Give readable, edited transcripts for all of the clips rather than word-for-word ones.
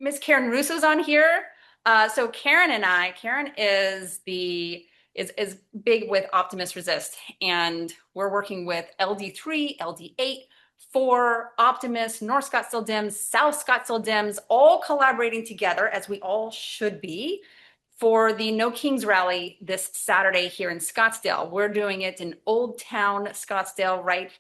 Miss Karen Russo's on here. So Karen is big with Optimus Resist, and we're working with LD3, LD8, for Optimus, North Scottsdale Dems, South Scottsdale Dems, all collaborating together, as we all should be, for the No Kings rally this Saturday here in Scottsdale. We're doing it in Old Town Scottsdale, right?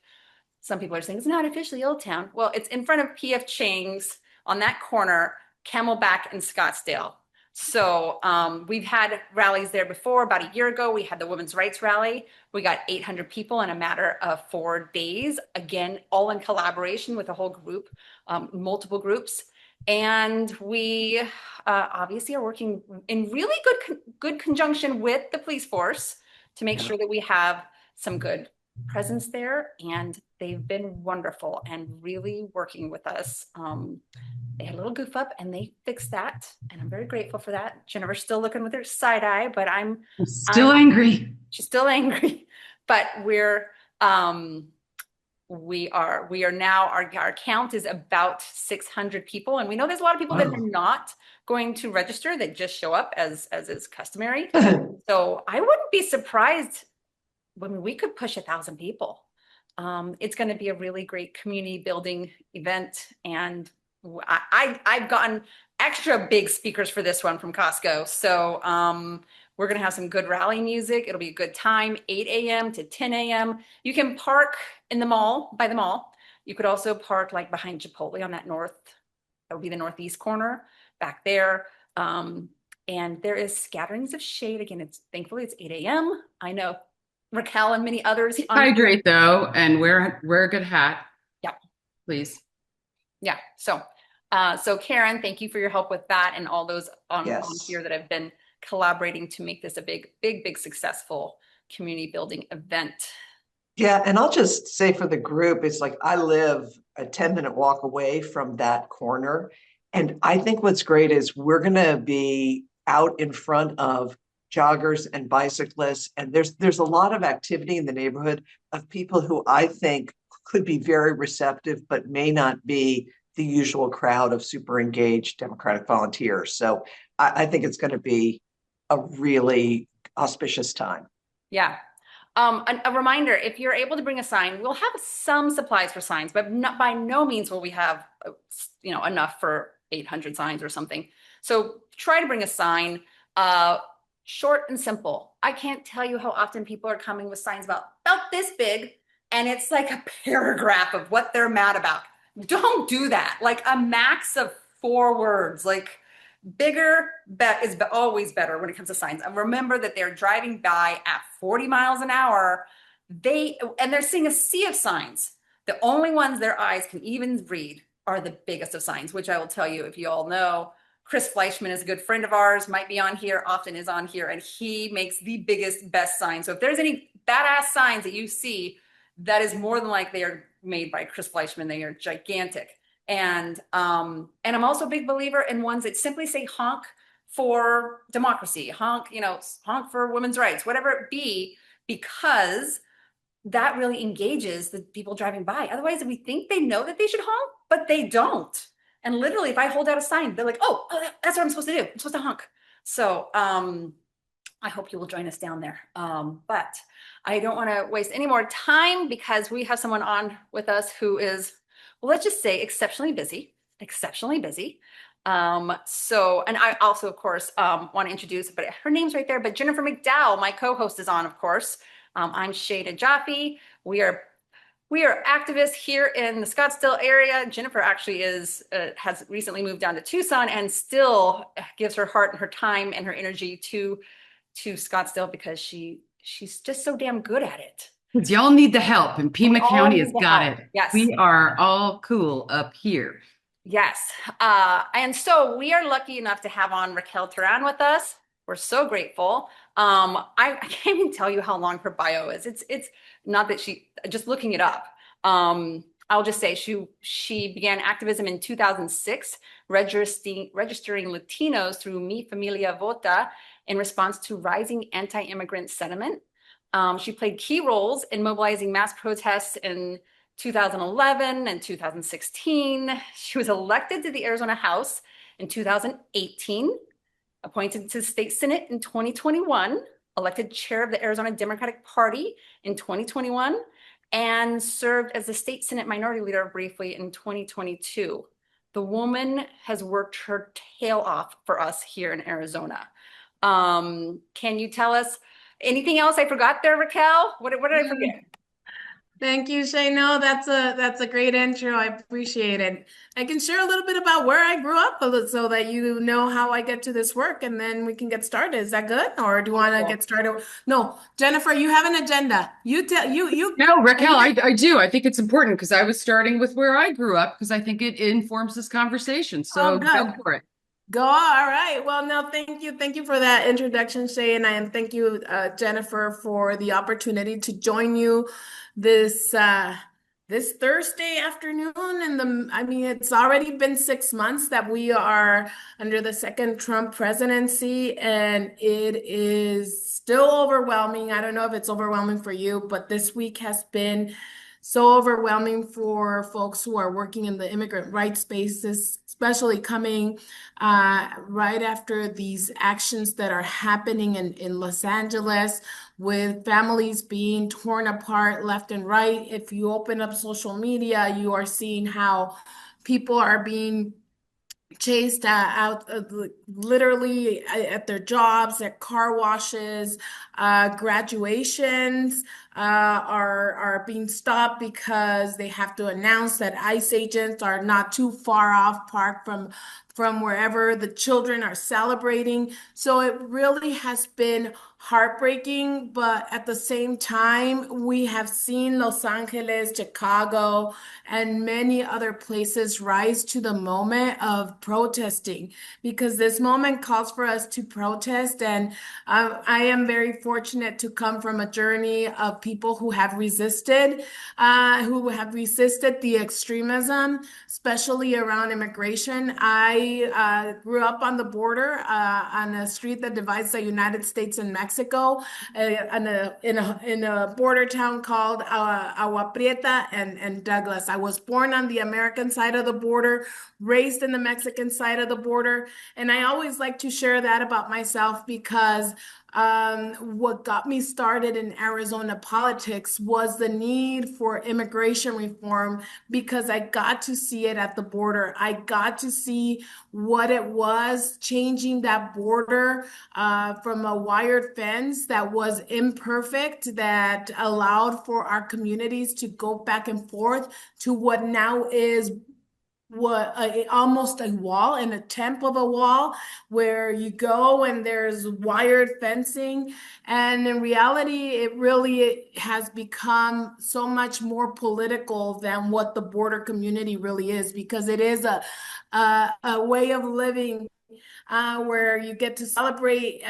Some people are saying it's not officially Old Town. Well, it's in front of PF Chang's on that corner, Camelback and Scottsdale. So we've had rallies there before. About a year ago, we had the Women's Rights Rally. We got 800 people in a matter of 4 days. Again, all in collaboration with a whole group, multiple groups. And we obviously are working in really good conjunction with the police force to make sure that we have some good presence there, and they've been wonderful and really working with us. They had a little goof up and they fixed that, and I'm very grateful for that. Jennifer's still looking with her side eye, but I'm still angry. She's still angry, but we are now, our count is about 600 people, and we know there's a lot of people that are not going to register, that just show up as is customary. So I wouldn't be surprised when we could push 1,000 people. It's going to be a really great community building event, and I've gotten extra big speakers for this one from Costco. So we're going to have some good rally music. It'll be a good time, 8 a.m. to 10 a.m. You can park in the mall, by the mall. You could also park like behind Chipotle on that that would be the northeast corner back there. And there is scatterings of shade. Again, thankfully it's 8 a.m. I know Raquel and many others. Hydrate though, and wear a good hat. Yeah. Please. Yeah. So Karen, thank you for your help with that, and all those on here that have been collaborating to make this a big successful community building event. Yeah, and I'll just say for the group, it's like I live a 10-minute walk away from that corner. And I think what's great is we're going to be out in front of joggers and bicyclists. And there's a lot of activity in the neighborhood of people who I think could be very receptive, but may not be the usual crowd of super engaged Democratic volunteers. So I think it's going to be a really auspicious time. Yeah. A reminder, if you're able to bring a sign, we'll have some supplies for signs, but by no means will we have, enough for 800 signs or something. So try to bring a sign, short and simple. I can't tell you how often people are coming with signs about this big, and it's like a paragraph of what they're mad about. Don't do that. Like a max of 4 words, like bigger is always better when it comes to signs. And remember that they're driving by at 40 miles an hour. They're seeing a sea of signs. The only ones their eyes can even read are the biggest of signs, which I will tell you, if you all know, Chris Fleischman is a good friend of ours, might be on here, often is on here, and he makes the biggest, best signs. So if there's any badass signs that you see, that is more than likely they are made by Chris Fleischman. They are gigantic. And I'm also a big believer in ones that simply say honk for democracy, honk for women's rights, whatever it be, because that really engages the people driving by. Otherwise, we think they know that they should honk, but they don't. And literally, if I hold out a sign, they're like, oh, that's what I'm supposed to do. I'm supposed to honk. So I hope you will join us down there. But I don't want to waste any more time, because we have someone on with us who is, well, let's just say exceptionally busy. And I also, of course, want to introduce, but her name's right there, but Jennifer McDowell, my co-host, is on, of course. I'm Shada Jaffe. We are activists here in the Scottsdale area. Jennifer actually has recently moved down to Tucson and still gives her heart and her time and her energy to Scottsdale, because she's just so damn good at it. Because y'all need the help, and Pima County has got it. Yes. We are all cool up here. Yes. And so we are lucky enough to have on Raquel Terán with us. We're so grateful. I can't even tell you how long her bio is. It's not that just looking it up. I'll just say she began activism in 2006, registering Latinos through Mi Familia Vota in response to rising anti-immigrant sentiment. She played key roles in mobilizing mass protests in 2011 and 2016. She was elected to the Arizona House in 2018, appointed to the state senate in 2021, elected chair of the Arizona Democratic Party in 2021, and served as the state senate minority leader briefly in 2022. The woman has worked her tail off for us here in Arizona. Can you tell us anything else I forgot there, Raquel? What did I forget? Thank you, Shay. No, that's a great intro. I appreciate it. I can share a little bit about where I grew up so that you know how I get to this work, and then we can get started. Is that good? Or do you want to get started? No, Jennifer, you have an agenda. You tell you. No, Raquel, I do. I think it's important because I was starting with where I grew up because I think it informs this conversation. So good. go for it. Go. All right. Well, no, thank you. Thank you for that introduction, Shay. And thank you, Jennifer, for the opportunity to join you this this Thursday afternoon. And I mean, it's already been 6 months that we are under the second Trump presidency, and it is still overwhelming. I don't know if it's overwhelming for you, but this week has been so overwhelming for folks who are working in the immigrant rights spaces, especially coming right after these actions that are happening in Los Angeles, with families being torn apart left and right. If you open up social media, you are seeing how people are being chased out literally at their jobs, at car washes, graduations are being stopped because they have to announce that ICE agents are not too far off parked from wherever the children are celebrating. So it really has been heartbreaking, but at the same time, we have seen Los Angeles, Chicago, and many other places rise to the moment of protesting, because this moment calls for us to protest. And I am very fortunate to come from a journey of people who have resisted the extremism, especially around immigration. I grew up on the border, on a street that divides the United States and Mexico, in a border town called Agua Prieta and Douglas. I was born on the American side of the border, raised in the Mexican side of the border, and I always like to share that about myself because what got me started in Arizona politics was the need for immigration reform, because I got to see it at the border. I got to see what it was changing that border from a wired fence that was imperfect, that allowed for our communities to go back and forth, to what now is almost a wall, an attempt of a wall, where you go and there's wired fencing. And in reality, it really has become so much more political than what the border community really is, because it is a way of living where you get to celebrate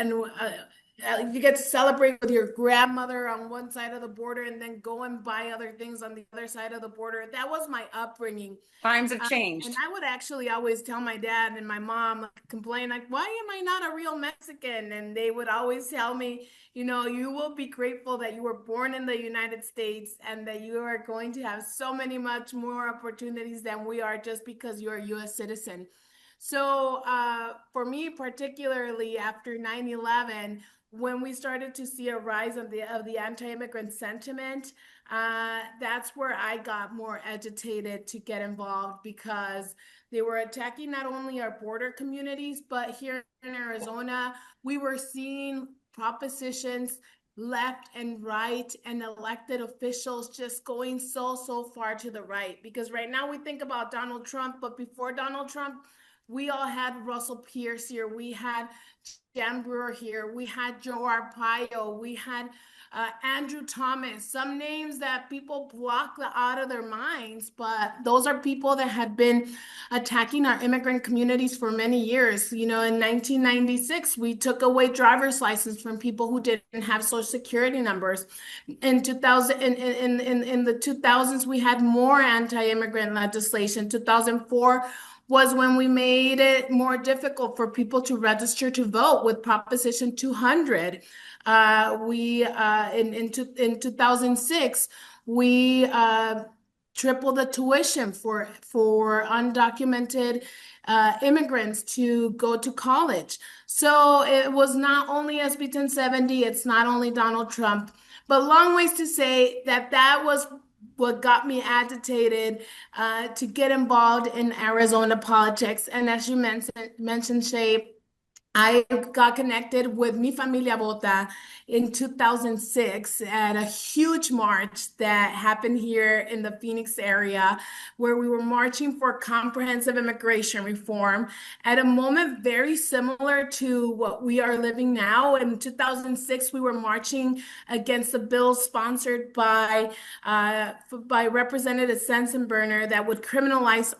with your grandmother on one side of the border, and then go and buy other things on the other side of the border. That was my upbringing. Times have changed. And I would actually always tell my dad and my mom, complain, like, why am I not a real Mexican? And they would always tell me, you will be grateful that you were born in the United States, and that you are going to have so much more opportunities than we are, just because you're a U.S. citizen. So for me, particularly after 9/11, when we started to see a rise of the anti-immigrant sentiment, that's where I got more agitated to get involved, because they were attacking not only our border communities, but here in Arizona, we were seeing propositions left and right, and elected officials just going so far to the right. Because right now we think about Donald Trump, but before Donald Trump, we all had Russell Pierce here. We had Jan Brewer here. We had Joe Arpaio. We had Andrew Thomas. Some names that people block out of their minds, but those are people that had been attacking our immigrant communities for many years. In 1996, we took away driver's license from people who didn't have social security numbers. In 2000, in the 2000s, we had more anti-immigrant legislation. 2004 was when we made it more difficult for people to register to vote with Proposition 200. In 2006, we triple the tuition for undocumented immigrants to go to college. So it was not only SB 1070, it's not only Donald Trump, but long ways to say that that was what got me agitated to get involved in Arizona politics. And as you mentioned, Shay, I got connected with Mi Familia Vota in 2006 at a huge march that happened here in the Phoenix area, where we were marching for comprehensive immigration reform at a moment very similar to what we are living now. In 2006, we were marching against a bill sponsored by Representative Sensenbrenner that would criminalize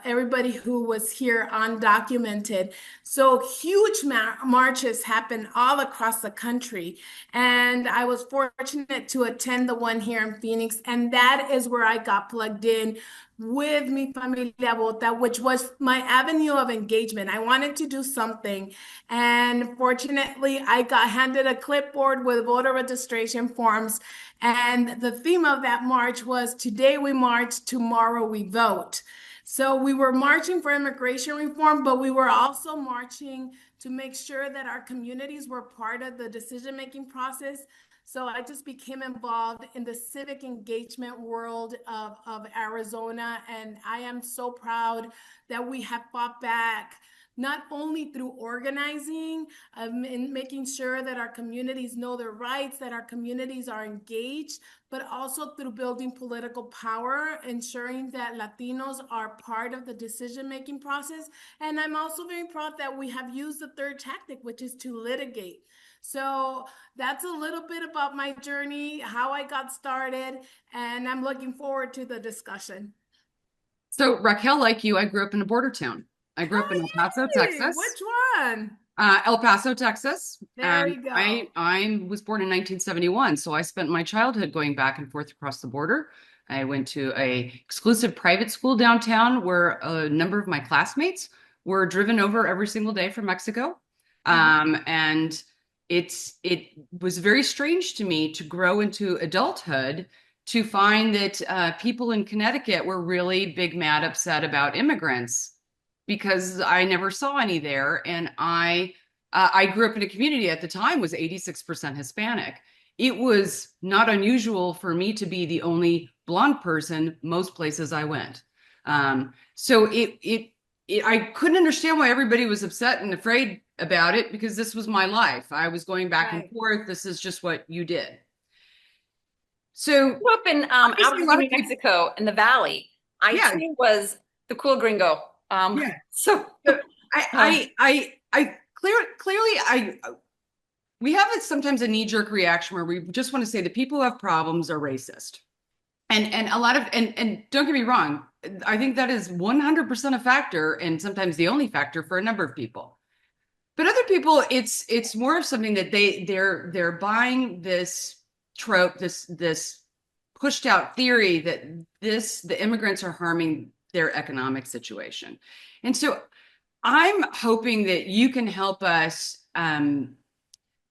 everybody who was here undocumented. So huge marches happened all across the country. And I was fortunate to attend the one here in Phoenix. And that is where I got plugged in with Mi Familia Vota, which was my avenue of engagement. I wanted to do something. And fortunately, I got handed a clipboard with voter registration forms. And the theme of that march was "Today we march, tomorrow we vote." So we were marching for immigration reform, but we were also marching to make sure that our communities were part of the decision-making process. So I just became involved in the civic engagement world of Arizona. And I am so proud that we have fought back, not only through organizing and making sure that our communities know their rights, that our communities are engaged, but also through building political power, ensuring that Latinos are part of the decision-making process. And I'm also very proud that we have used the third tactic, which is to litigate. So that's a little bit about my journey, how I got started, and I'm looking forward to the discussion. So Raquel, like you, I grew up in a border town. I grew up in El Paso, Texas. Which one? El Paso, Texas. There you go. I was born in 1971, so I spent my childhood going back and forth across the border. I went to a exclusive private school downtown where a number of my classmates were driven over every single day from Mexico. And it was very strange to me to grow into adulthood to find that people in Connecticut were really big, mad, upset about immigrants because I never saw any there. And I grew up in a community at the time was 86% Hispanic. It was not unusual for me to be the only blonde person most places I went. So I couldn't understand why everybody was upset and afraid about it because this was my life. I was going back and forth. This is just what you did. So grew up in Albuquerque, New Mexico, in the Valley. I too was the cool gringo. So we have sometimes a knee-jerk reaction where we just want to say the people who have problems are racist. And a lot of and don't get me wrong, I think that is 100% a factor and sometimes the only factor for a number of people. But other people, it's more of something that they're buying this trope, this pushed out theory that the immigrants are harming their economic situation. And so I'm hoping that you can help us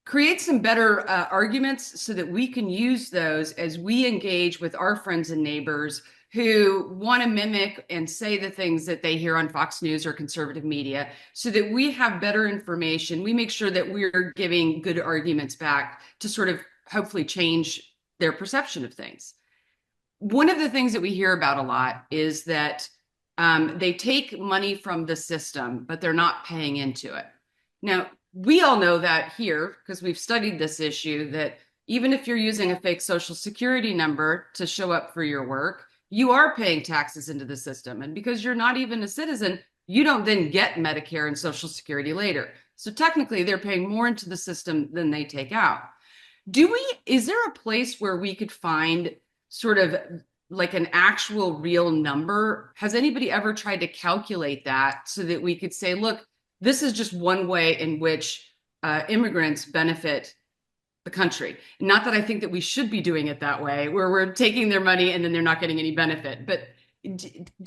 create some better arguments so that we can use those as we engage with our friends and neighbors who want to mimic and say the things that they hear on Fox News or conservative media so that we have better information. We make sure that we're giving good arguments back to sort of hopefully change their perception of things. One of the things that we hear about a lot is that they take money from the system, but they're not paying into it. Now, we all know that here, because we've studied this issue, that even if you're using a fake Social Security number to show up for your work, you are paying taxes into the system. And because you're not even a citizen, you don't then get Medicare and Social Security later. So technically, they're paying more into the system than they take out. Is there a place where we could find sort of like an actual real number? Has anybody ever tried to calculate that so that we could say, look, this is just one way in which immigrants benefit the country? Not that I think that we should be doing it that way, where we're taking their money and then they're not getting any benefit. But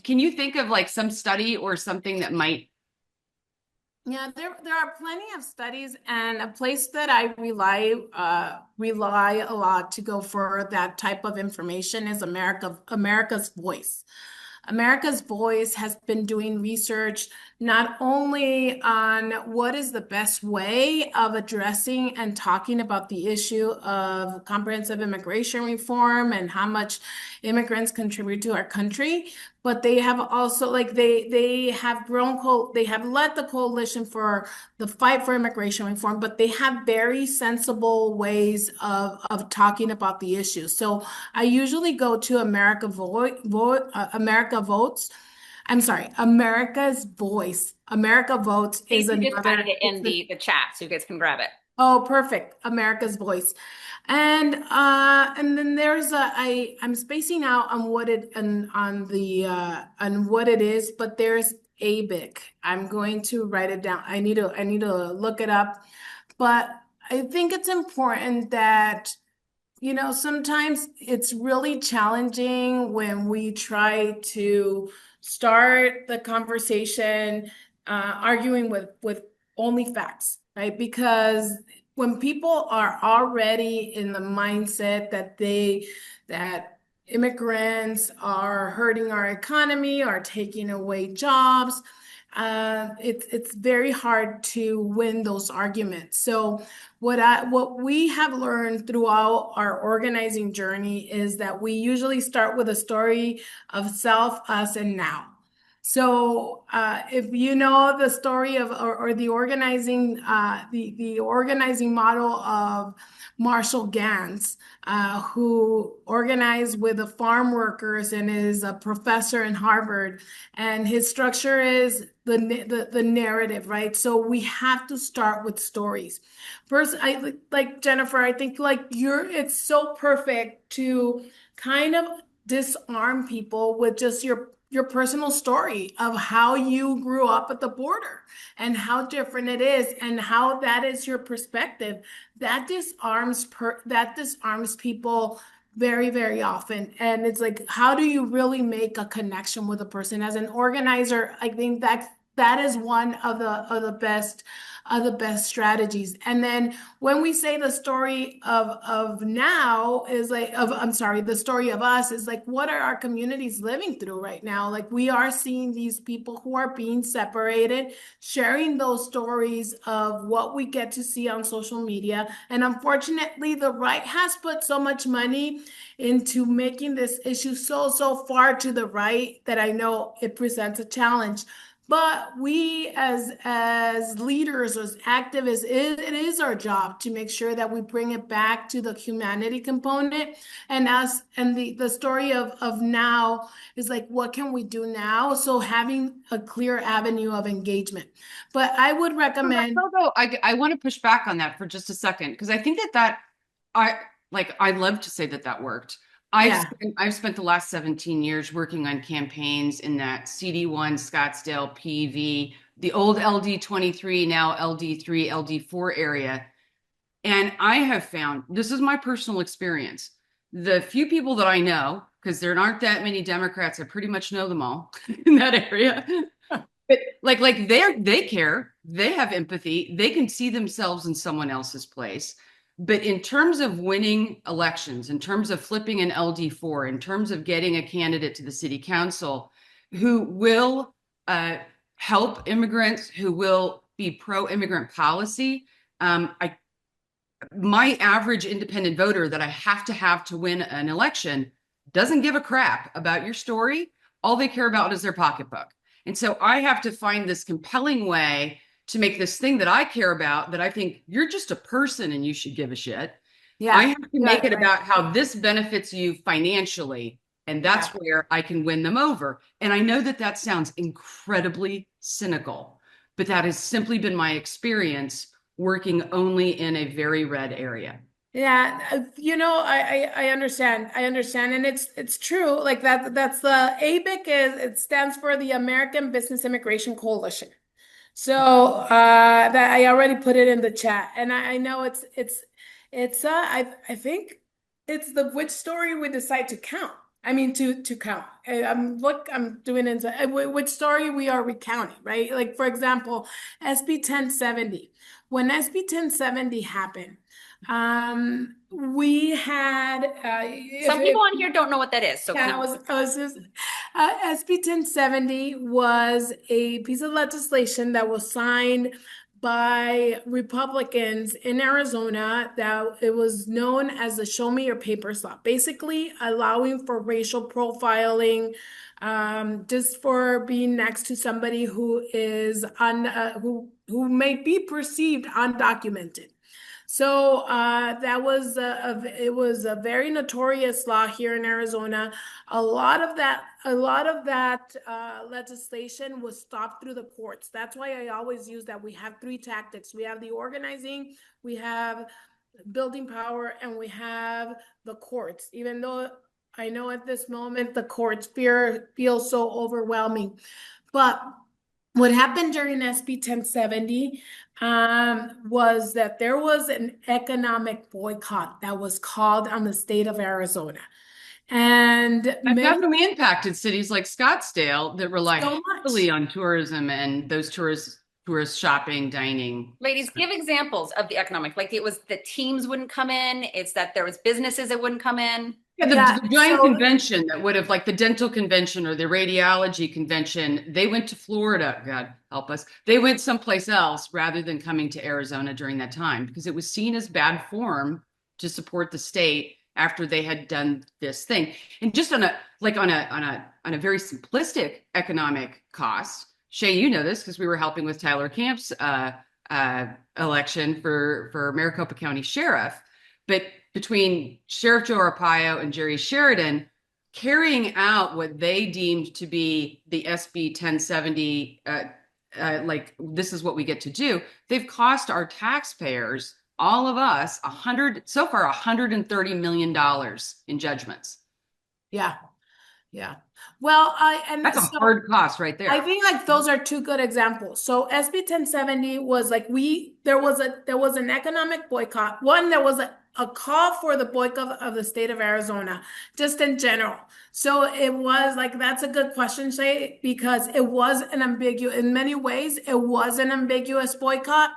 can you think of like some study or something that might Yeah, there are plenty of studies, and a place that I rely a lot to go for that type of information is America's Voice. America's Voice has been doing research not only on what is the best way of addressing and talking about the issue of comprehensive immigration reform and how much immigrants contribute to our country, but they have also they have they have led the coalition for the fight for immigration reform, but they have very sensible ways of talking about the issue. So I usually go to America Votes. I'm sorry, America's Voice. America Votes is Casey just another. added it in the chat, so you guys can grab it. Oh, perfect. America's Voice. And then there's I'm spacing out on what it and on what it is, but there's ABIC. I'm going to write it down. I need to look it up. But I think it's important that sometimes it's really challenging when we try to start the conversation arguing with only facts, right? Because when people are already in the mindset that immigrants are hurting our economy, are taking away jobs, it's very hard to win those arguments. So what we have learned throughout our organizing journey is that we usually start with a story of self, us, and now. So if you know the story of or the organizing the organizing model of Marshall Gans, who organized with the farm workers and is a professor in Harvard, and his structure is the narrative, right? So we have to start with stories. First, I like Jennifer, I think it's so perfect to kind of disarm people with just your personal story of how you grew up at the border and how different it is and how that is your perspective. That disarms people very, very often. And it's like, how do you really make a connection with a person? As an organizer, I think that is one of the best strategies. And then when we say the story of now is like of I'm sorry, the story of us is like, what are our communities living through right now? Like, we are seeing these people who are being separated, sharing those stories of what we get to see on social media. And unfortunately, the right has put so much money into making this issue so far to the right that I know it presents a challenge. But we as leaders, as activists, it is our job to make sure that we bring it back to the humanity component. And the story of now is like, what can we do now? So having a clear avenue of engagement. But I would recommend. Although I want to push back on that for just a second, because I think that I'd love to say that worked. I've spent the last 17 years working on campaigns in that CD1, Scottsdale, PV, the old LD23, now LD3, LD4 area. And I have found, this is my personal experience, the few people that I know, because there aren't that many Democrats, I pretty much know them all in that area. But they care, they have empathy, they can see themselves in someone else's place. But in terms of winning elections, in terms of flipping an LD4, in terms of getting a candidate to the city council who will help immigrants, who will be pro-immigrant policy, my average independent voter that I have to win an election doesn't give a crap about your story. All they care about is their pocketbook. And so I have to find this compelling way to make this thing that I care about, that I think you're just a person and you should give a shit. Yeah, I have to make it about how this benefits you financially. And that's where I can win them over. And I know that sounds incredibly cynical, but that has simply been my experience working only in a very red area. Yeah, I understand. I understand. And it's true. Like that's the ABIC it stands for the American Business Immigration Coalition. So that I already put it in the chat. And I know it's I think it's the which story we decide to count. I mean, to count. I'm doing it. Which story we are recounting, right? Like, for example, SB 1070. When SB 1070 happened, we had, Some people on here don't know what that is. So yeah, I was just, SB 1070 was a piece of legislation that was signed by Republicans in Arizona that it was known as the Show Me Your Papers law, basically allowing for racial profiling, just for being next to somebody who is who may be perceived undocumented. So it was a very notorious law here in Arizona. A lot of that legislation was stopped through the courts. That's why I always use that we have three tactics. We have the organizing, we have building power, and we have the courts. Even though I know at this moment the courts feels so overwhelming, but what happened during SB 1070 was that there was an economic boycott that was called on the state of Arizona. And That many, definitely impacted cities like Scottsdale that rely so heavily much. on tourism and those tourist shopping, dining. ladies, give examples of the economic, like it was the teams wouldn't come in. It's that there was businesses that wouldn't come in. Yeah, Yeah, the giant so convention that would have, like the dental convention or the radiology convention, they went to Florida. God help us. They went someplace else rather than coming to Arizona during that time because it was seen as bad form to support the state after they had done this thing. And just on a very simplistic economic cost, Shay, you know this because we were helping with Tyler Camp's election for Maricopa County Sheriff. But between Sheriff Joe Arpaio and Jerry Sheridan carrying out what they deemed to be the SB 1070, like this is what we get to do, they've cost our taxpayers, all of us, $130 million in judgments. yeah, yeah. Well, That's a hard cost right there. I think like those are two good examples. So SB 1070 was like there was an economic boycott. One, there was a call for the boycott of the state of Arizona, just in general. So it was like that's a good question, Shay, because it was an ambiguous in many ways, it was an ambiguous boycott.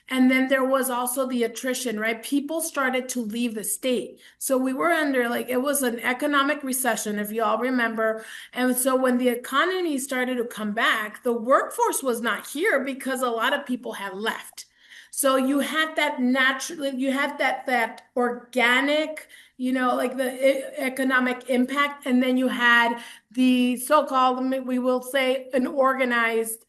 And then there was also the attrition, right? People started to leave the state. So we were under like it was an economic recession, if you all remember. And so when the economy started to come back, the workforce was not here because a lot of people had left. So you had that naturally, you had that organic, like the economic impact, and then you had the so-called, we will say, an organized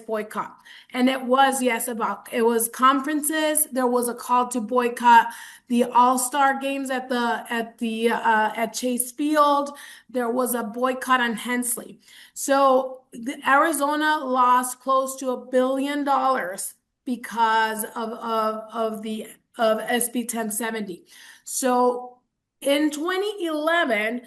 boycott. And it was, yes, it was conferences. There was a call to boycott the All-Star games at Chase Field. There was a boycott on Hensley. So Arizona lost close to $1 billion because of SB 1070. So in 2011,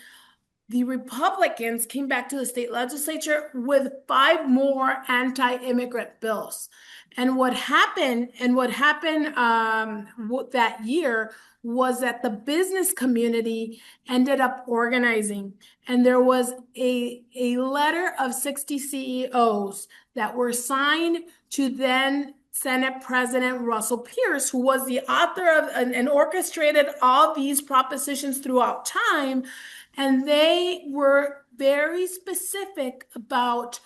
the Republicans came back to the state legislature with 5 more anti-immigrant bills. And what happened that year was that the business community ended up organizing, and there was a letter of 60 CEOs that were signed to then Senate President Russell Pierce, who was the author of and orchestrated all these propositions throughout time. And they were very specific about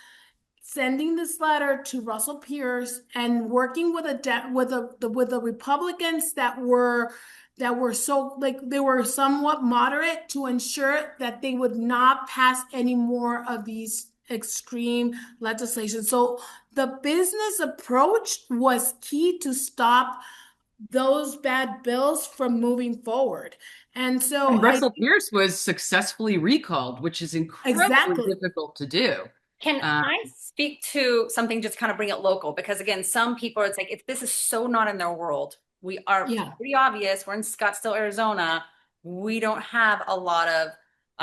sending this letter to Russell Pierce and working with the Republicans that were so like they were somewhat moderate to ensure that they would not pass any more of these extreme legislation. So the business approach was key to stop those bad bills from moving forward. And so Russell Pierce was successfully recalled, which is incredibly difficult to do. Can I speak to something, just kind of bring it local? Because again, some people, it's like, this is so not in their world. We are pretty obvious. We're in Scottsdale, Arizona. We don't have a lot of,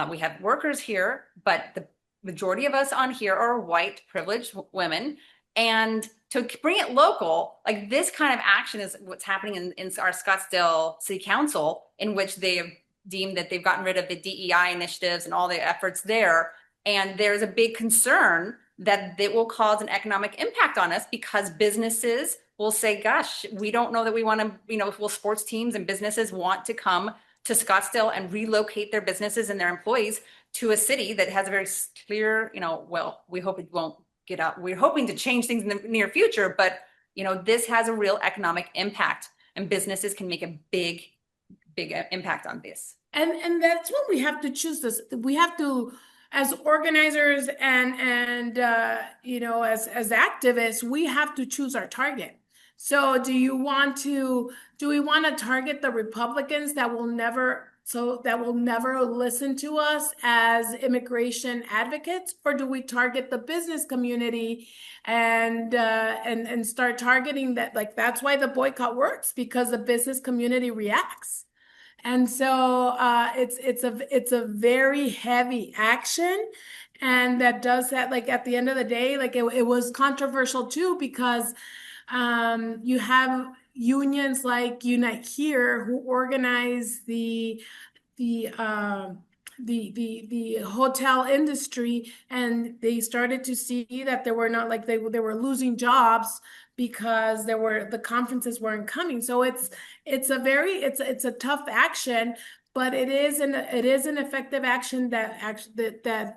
we have workers here, but the majority of us on here are white privileged women. And to bring it local, like this kind of action is what's happening in our Scottsdale City Council, in which they have deemed that they've gotten rid of the DEI initiatives and all the efforts there. And there's a big concern that it will cause an economic impact on us because businesses will say, gosh, we don't know that we want to, will sports teams and businesses want to come to Scottsdale and relocate their businesses and their employees to a city that has a very clear, well, we hope it won't get out. We're hoping to change things in the near future, but this has a real economic impact and businesses can make a big impact on this. And that's what we have to choose this. We have to, as organizers and as activists, we have to choose our target. So do we want to target the Republicans that will never listen to us as immigration advocates, or do we target the business community and start targeting that? Like, that's why the boycott works, because the business community reacts. And so it's a very heavy action, and that does that. Like, at the end of the day, like it was controversial too, because you have unions like Unite Here who organize the hotel industry, and they started to see that they were not, like, they were losing jobs because the conferences weren't coming. So it's a tough action, but it is an effective action that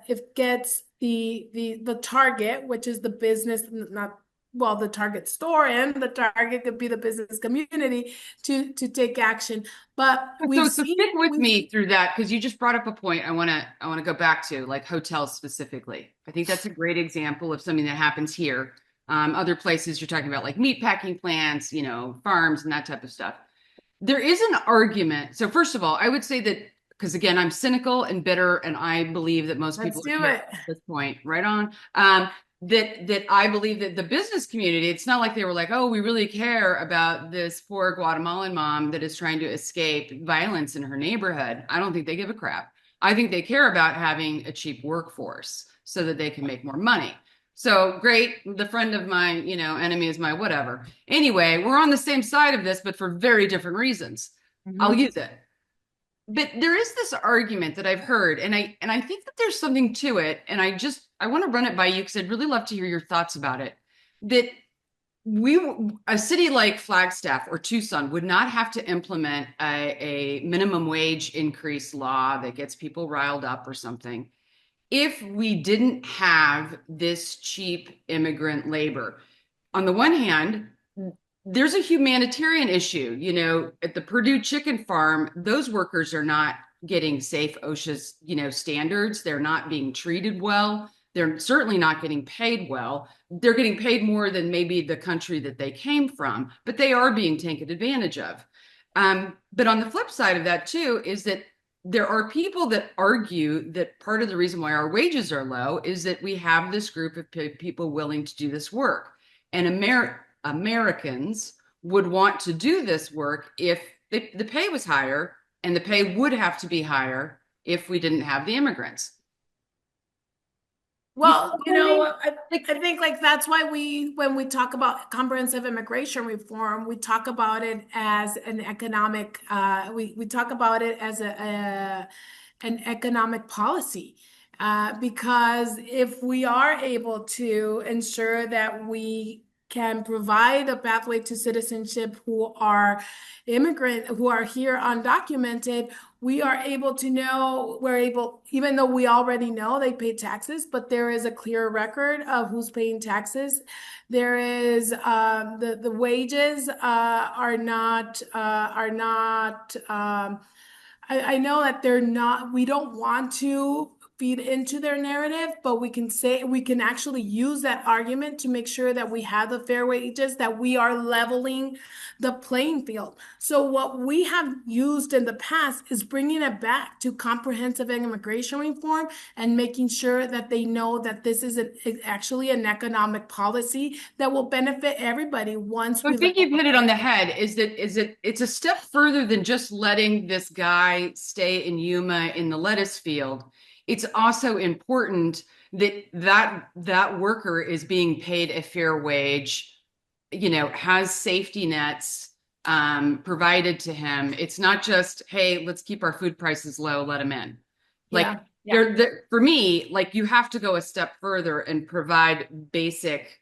it gets the target, which is the business, the target store, and the target could be the business community to take action. But so stick with me through that, because you just brought up a point I want to go back to, like hotels specifically. I think that's a great example of something that happens here. Other places you're talking about, like meatpacking plants, farms and that type of stuff. There is an argument. So first of all, I would say that, because again, I'm cynical and bitter, and I believe that most people at this point, right on, that I believe that the business community, it's not like they were like, oh, we really care about this poor Guatemalan mom that is trying to escape violence in her neighborhood. I don't think they give a crap. I think they care about having a cheap workforce so that they can make more money. So great, the friend of mine, enemy is my whatever. Anyway, we're on the same side of this, but for very different reasons. Mm-hmm. I'll use it. But there is this argument that I've heard, and I think that there's something to it, and I want to run it by you because I'd really love to hear your thoughts about it. That a city like Flagstaff or Tucson would not have to implement a minimum wage increase law that gets people riled up or something if we didn't have this cheap immigrant labor. On the one hand, there's a humanitarian issue. At the Purdue chicken farm, those workers are not getting safe OSHA's, standards. They're not being treated well. They're certainly not getting paid well. They're getting paid more than maybe the country that they came from, but they are being taken advantage of. But on the flip side of that too, is that there are people that argue that part of the reason why our wages are low is that we have this group of people willing to do this work. And Americans would want to do this work if the pay was higher, and the pay would have to be higher if we didn't have the immigrants. Well, I think like that's why when we talk about comprehensive immigration reform, we talk about it as an economic, we talk about it as an economic policy. Because if we are able to ensure that we can provide a pathway to citizenship who are immigrant, who are here undocumented, we are able to know, even though we already know they pay taxes, but there is a clear record of who's paying taxes. There is the wages are not I know that they're not, we don't want to feed into their narrative, but we can actually use that argument to make sure that we have the fair wages, that we are leveling the playing field. So what we have used in the past is bringing it back to comprehensive immigration reform and making sure that they know that this is actually an economic policy that will benefit everybody once. I think you've hit it on the head. It's a step further than just letting this guy stay in Yuma in the lettuce field. It's also important that worker is being paid a fair wage, has safety nets, provided to him. It's not just, hey, let's keep our food prices low, let him in. Like, Yeah. for me, like, you have to go a step further and provide basic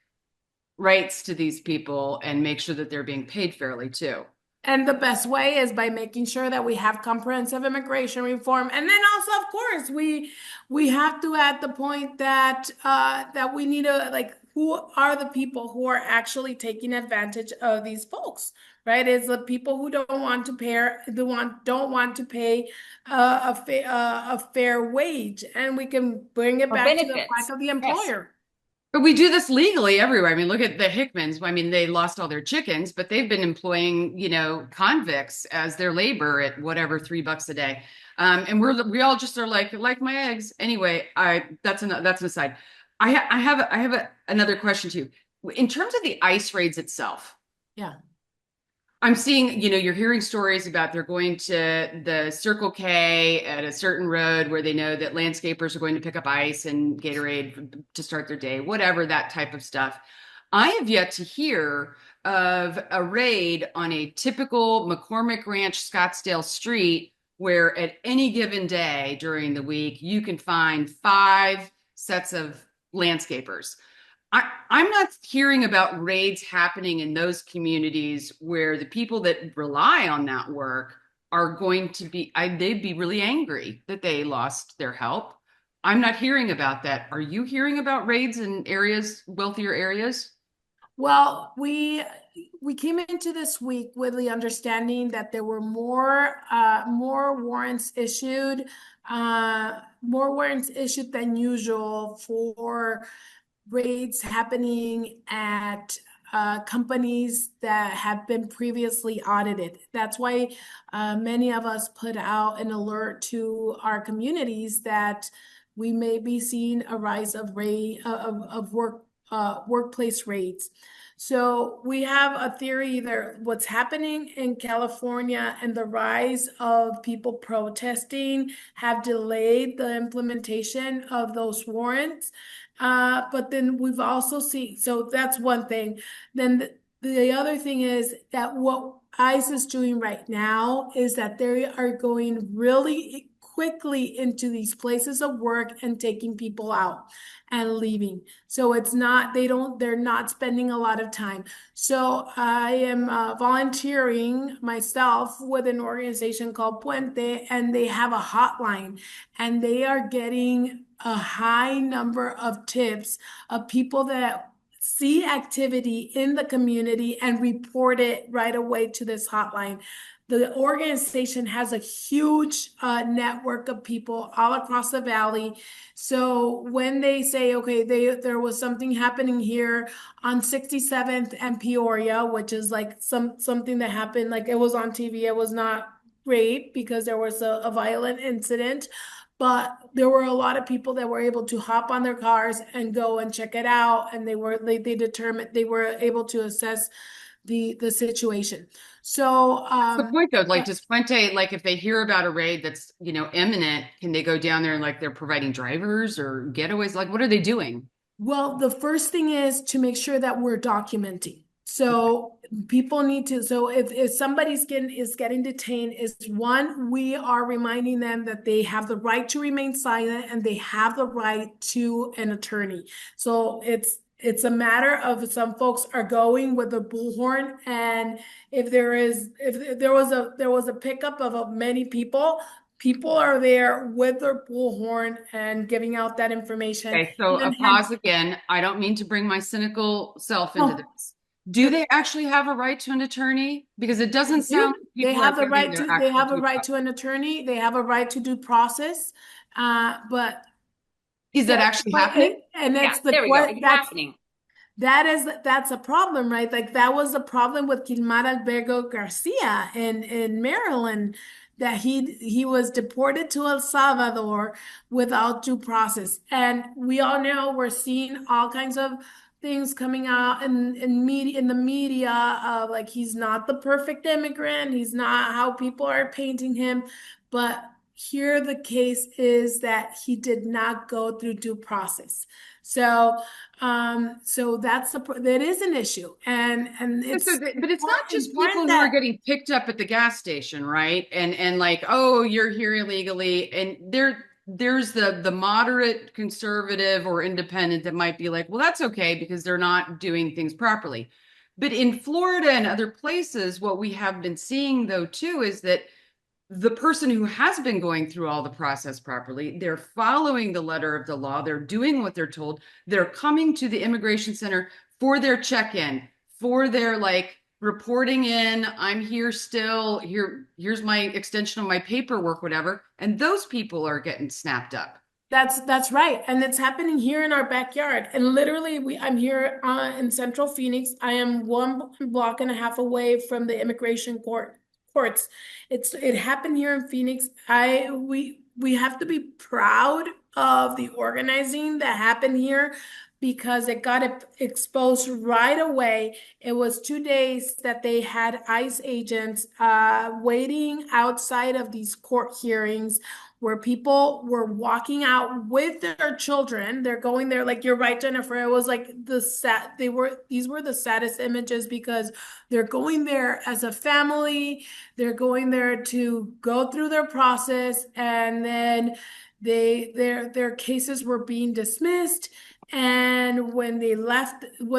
rights to these people and make sure that they're being paid fairly too. And the best way is by making sure that we have comprehensive immigration reform. And then also, of course, we have to at the point that that we need to, like, who are the people who are actually taking advantage of these folks, right? Is the people who don't want to pay don't want to pay a fair wage, and we can bring it Or back to the benefits. fact of the Yes. employer. But we do this legally everywhere. I mean, look at the Hickmans. I mean, they lost all their chickens, but they've been employing, convicts as their labor at whatever, $3 a day. And we all just are like my eggs. Anyway, that's an aside. I have another question to you. In terms of the ICE raids itself, Yeah. I'm seeing, you're hearing stories about they're going to the Circle K at a certain road where they know that landscapers are going to pick up ice and Gatorade to start their day, whatever, that type of stuff. I have yet to hear of a raid on a typical McCormick Ranch Scottsdale street where at any given day during the week, you can find 5 sets of landscapers. I'm not hearing about raids happening in those communities where the people that rely on that work are going to be, they'd be really angry that they lost their help. I'm not hearing about that. Are you hearing about raids in areas, wealthier areas? Well, we came into this week with the understanding that there were more warrants issued than usual for raids happening at companies that have been previously audited. That's why many of us put out an alert to our communities that we may be seeing a rise of workplace raids. So we have a theory there. What's happening in California and the rise of people protesting have delayed the implementation of those warrants. But then we've also seen, so that's one thing. Then the other thing is that what ICE is doing right now is that they are going really quickly into these places of work and taking people out and leaving. So it's not, they're not spending a lot of time. So I am volunteering myself with an organization called Puente, and they have a hotline, and they are getting a high number of tips of people that see activity in the community and report it right away to this hotline. The organization has a huge network of people all across the valley. So when they say, okay, there was something happening here on 67th and Peoria, which is like something that happened, like it was on TV. It was not great because there was a violent incident, but there were a lot of people that were able to hop on their cars and go and check it out, and they determined, they were able to assess the situation. So What's the point though? Like, does Puente, like, if they hear about a raid that's, imminent, can they go down there and like they're providing drivers or getaways? Like, what are they doing? well, the first thing is to make sure that we're documenting. So people need to, so if somebody's getting detained, is one, we are reminding them that they have the right to remain silent and they have the right to an attorney. So it's a matter of, some folks are going with a bullhorn, and if there was a pickup of many people are there with their bullhorn and giving out that information. Okay, so a pause again. I don't mean to bring my cynical self into this. Do they actually have a right to an attorney? Because it doesn't sound like They people have are the right getting to, their they actual have a due right process. to an attorney. They have a right to due process. But Is that actually happening? and Yeah, that's the there we go. It's happening. that's a problem, right? Like that was the problem with Gilmar Albergo Garcia in Maryland, that he was deported to El Salvador without due process. And we all know, we're seeing all kinds of things coming out in the media of like, he's not the perfect immigrant, he's not how people are painting him. But here the case is that he did not go through due process. So, so that is an issue, and it's But it's not just important people who are that getting picked up at the gas station, right? And like, oh, you're here illegally. And there's the moderate conservative or independent that might be like, well, that's okay because they're not doing things properly. But in Florida and other places, what we have been seeing though too is that the person who has been going through all the process properly, they're following the letter of the law, they're doing what they're told, they're coming to the immigration center for their check-in, for their like reporting in, I'm here still, here's my extension of my paperwork, whatever, and those people are getting snapped up. that's right, and it's happening here in our backyard. And literally, I'm here in Central Phoenix. I am 1.5 blocks away from the immigration courts. It happened here in Phoenix. We have to be proud of the organizing that happened here because it got exposed right away. It was 2 days that they had ICE agents waiting outside of these court hearings where people were walking out with their children. They're going there, like you're right, Jennifer. It was like these were the saddest images because they're going there as a family. They're going there to go through their process, and then their cases were being dismissed. And when they left the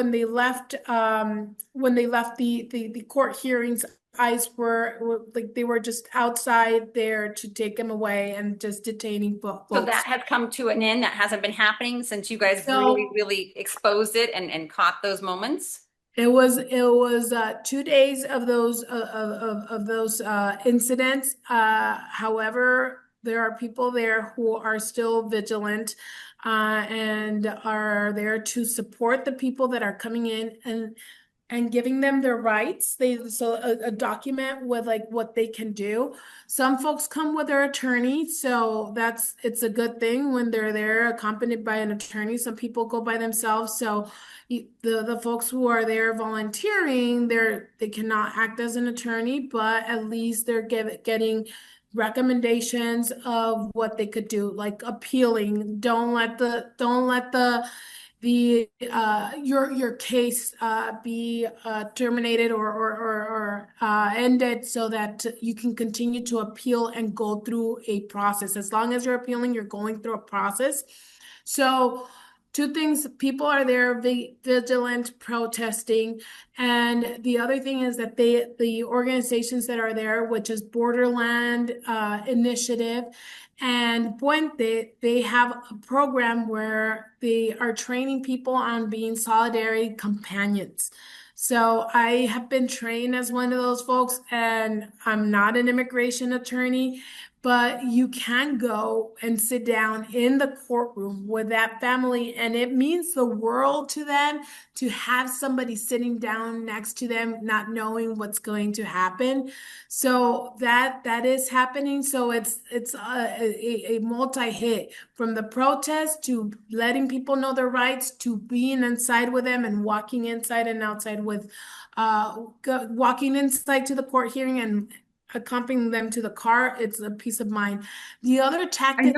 court hearings, ICE were like they were just outside there to take them away and just detaining folks. So that has come to an end. That hasn't been happening since you guys So really exposed it and caught those moments. it was 2 days of those incidents. However, there are people there who are still vigilant and are there to support the people that are coming in and giving them their rights. A document with like what they can do. Some folks come with their attorney, so it's a good thing when they're there accompanied by an attorney. Some people go by themselves, so the folks who are there volunteering, they cannot act as an attorney, but at least they're getting recommendations of what they could do, like appealing. Don't let your case be terminated or ended so that you can continue to appeal and go through a process. As long as you're appealing, you're going through a process. So two things: people are there vigilant, protesting, and the other thing is that the organizations that are there, which is Borderland Initiative and Puente, they have a program where they are training people on being solidarity companions. So I have been trained as one of those folks, and I'm not an immigration attorney, but you can go and sit down in the courtroom with that family, and it means the world to them to have somebody sitting down next to them, not knowing what's going to happen. So that is happening. So it's a multi-hit, from the protest to letting people know their rights to being inside with them and walking inside and outside with walking inside to the court hearing and accompanying them to the car. It's a peace of mind. The other tactic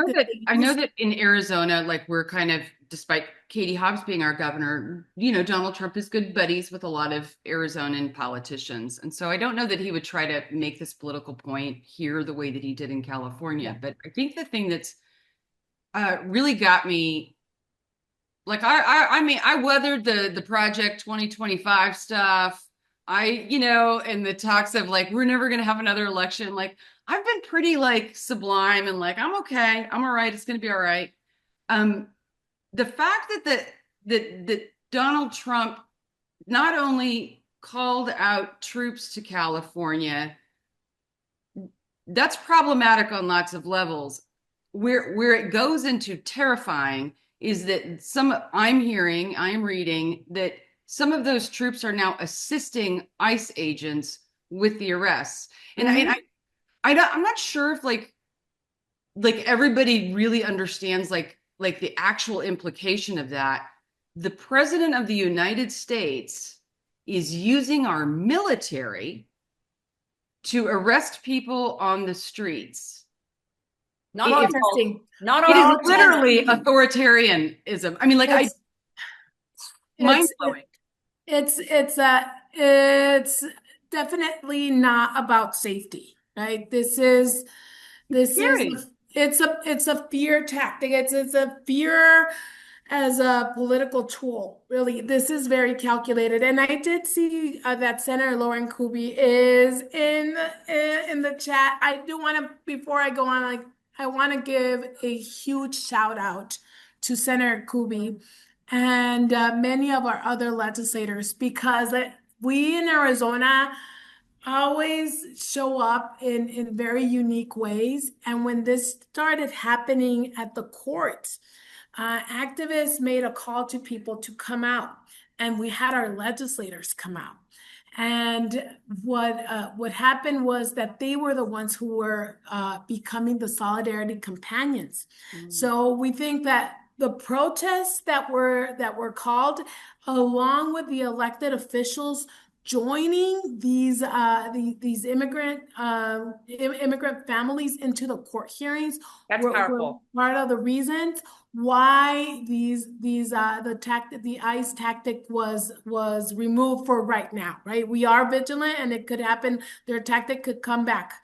I know that in Arizona, like we're kind of, despite Katie Hobbs being our governor, Donald Trump is good buddies with a lot of Arizonan politicians. And so I don't know that he would try to make this political point here the way that he did in California. But I think the thing that's really got me, like, I mean, I weathered the Project 2025 stuff. And the talks of like, we're never going to have another election. Like, I've been pretty like sublime and like, I'm okay. I'm all right. It's going to be all right. The fact that Donald Trump not only called out troops to California, that's problematic on lots of levels. Where it goes into terrifying is that I'm reading that some of those troops are now assisting ICE agents with the arrests. And I'm not sure if like everybody really understands like the actual implication of that. The president of the United States is using our military to arrest people on the streets. Not all Interesting. Not It all is literally authoritarianism. I mean, like mind It's blowing. it's definitely not about safety, right? This is Scary. it's a fear tactic. It's a fear as a political tool. Really, this is very calculated. And I did see that Senator Lauren Kubi is in the chat. I do want to, before I go on, like I want to give a huge shout out to Senator Kubi and many of our other legislators because we in Arizona always show up in very unique ways. And when this started happening at the courts, activists made a call to people to come out, and we had our legislators come out. And what happened was that they were the ones who were becoming the solidarity companions. So we think that the protests that were called, along with the elected officials joining these immigrant families into the court hearings, That's were powerful. part of the reasons why the ICE tactic was removed for right now, right? We are vigilant, and it could happen. Their tactic could come back,